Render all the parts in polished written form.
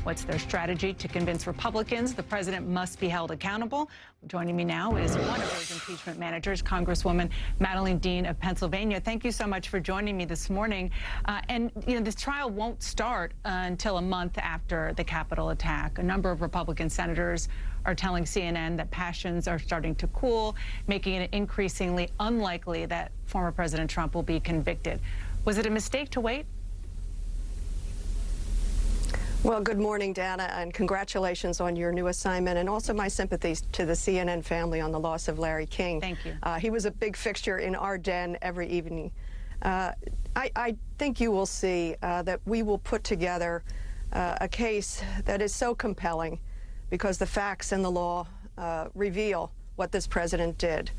What's their strategy to convince Republicans the president must be held accountable? Joining me now is one of those impeachment managers, Congresswoman Madeleine Dean of Pennsylvania. Thank you so much for joining me this morning. This trial won't start until a month after the Capitol attack. A number of Republican senators are telling CNN that passions are starting to cool, making it increasingly unlikely that former President Trump will be convicted. Was it a mistake to wait? Well, good morning, Dana, and congratulations on your new assignment, and also my sympathies to the CNN family on the loss of Larry King. Thank you. He was a big fixture in our den every evening. I think you will see that we will put together a case that is so compelling because the facts and the law reveal what this president did.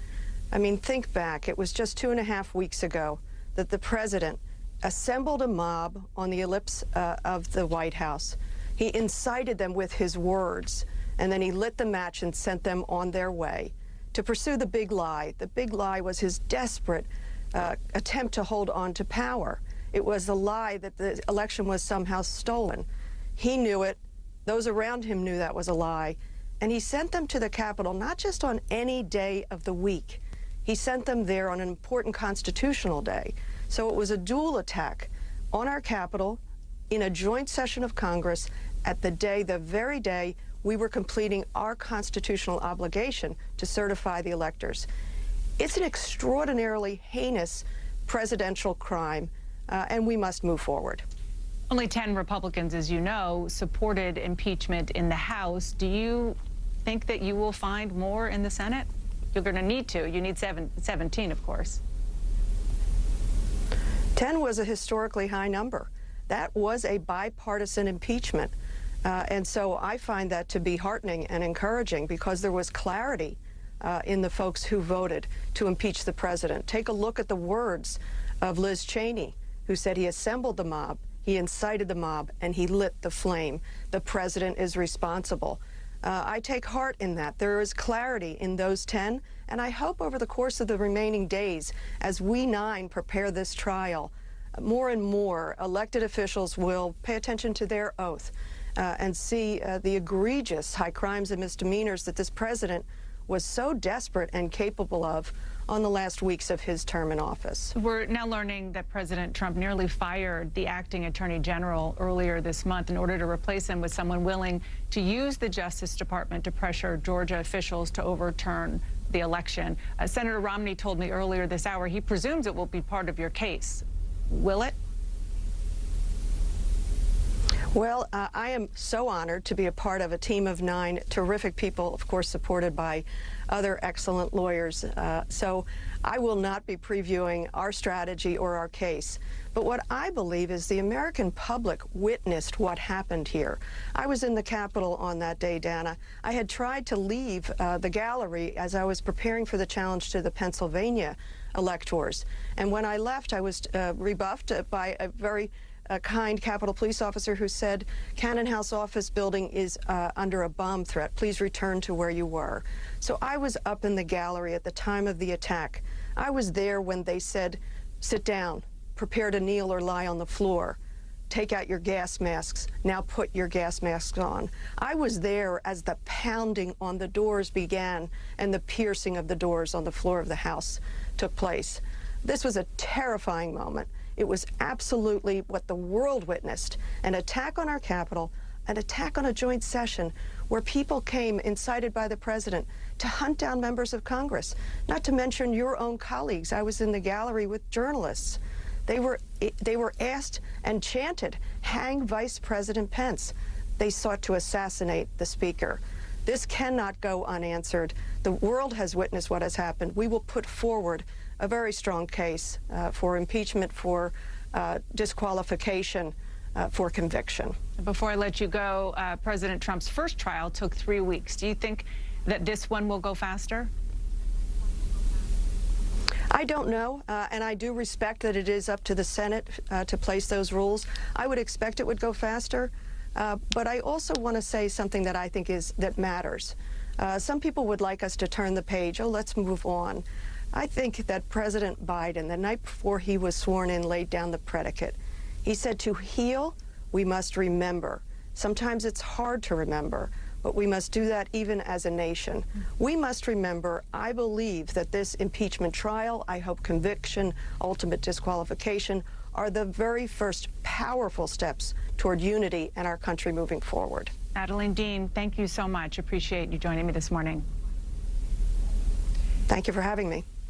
I mean, think back. It was just 2.5 weeks ago that the president assembled a mob on the ellipse of the White House. He incited them with his words, and then he lit the match and sent them on their way to pursue the big lie. The big lie was his desperate attempt to hold on to power. It was the lie that the election was somehow stolen. He knew it. Those around him knew that was a lie. And he sent them to the Capitol not just on any day of the week. He sent them there on an important constitutional day. So it was a dual attack on our Capitol in a joint session of Congress at the very day we were completing our constitutional obligation to certify the electors. It's an extraordinarily heinous presidential crime, and we must move forward. Only 10 Republicans, as you know, supported impeachment in the House. Do you think that you will find more in the Senate? You're going to need to. You need 17, of course. 10 was a historically high number. That was a bipartisan impeachment. And so I find that to be heartening and encouraging because there was clarity in the folks who voted to impeach the president. Take a look at the words of Liz Cheney, who said he assembled the mob, he incited the mob, and he lit the flame. The president is responsible. I take heart in that. There is clarity in those 10, and I hope over the course of the remaining days, as we 9 prepare this trial, more and more elected officials will pay attention to their oath and see the egregious high crimes and misdemeanors that this president was so desperate and capable of on the last weeks of his term in office. We're now learning that President Trump nearly fired the acting attorney general earlier this month in order to replace him with someone willing to use the Justice Department to pressure Georgia officials to overturn the election. Senator Romney told me earlier this hour he presumes it will be part of your case. Will it? Well, I am so honored to be a part of a team of 9 terrific people, of course, supported by other excellent lawyers. So I will not be previewing our strategy or our case. But what I believe is the American public witnessed what happened here. I was in the Capitol on that day, Dana. I had tried to leave the gallery as I was preparing for the challenge to the Pennsylvania electors. And when I left, I was rebuffed by a very kind Capitol Police officer who said, Cannon House office building is under a bomb threat. Please return to where you were. So I was up in the gallery at the time of the attack. I was there when they said, sit down, prepare to kneel or lie on the floor. Take out your gas masks. Now put your gas masks on. I was there as the pounding on the doors began and the piercing of the doors on the floor of the House took place. This was a terrifying moment. It was absolutely what the world witnessed, an attack on our Capitol, an attack on a joint session where people came incited by the president to hunt down members of Congress, not to mention your own colleagues. I was in the gallery with journalists. They were asked and chanted, hang Vice President Pence. They sought to assassinate the speaker. This cannot go unanswered. The world has witnessed what has happened. We will put forward a very strong case for impeachment, for disqualification, for conviction. Before I let you go, President Trump's first trial took 3 weeks. Do you think that this one will go faster? I don't know, and I do respect that it is up to the Senate to place those rules. I would expect it would go faster, but I also want to say something that I think that matters. Some people would like us to turn the page. Oh, let's move on. I think that President Biden, the night before he was sworn in, laid down the predicate. He said to heal, we must remember. Sometimes it's hard to remember, but we must do that even as a nation. We must remember, I believe that this impeachment trial, I hope conviction, ultimate disqualification, are the very first powerful steps toward unity and our country moving forward. Madeleine Dean, thank you so much. Appreciate you joining me this morning. Thank you for having me.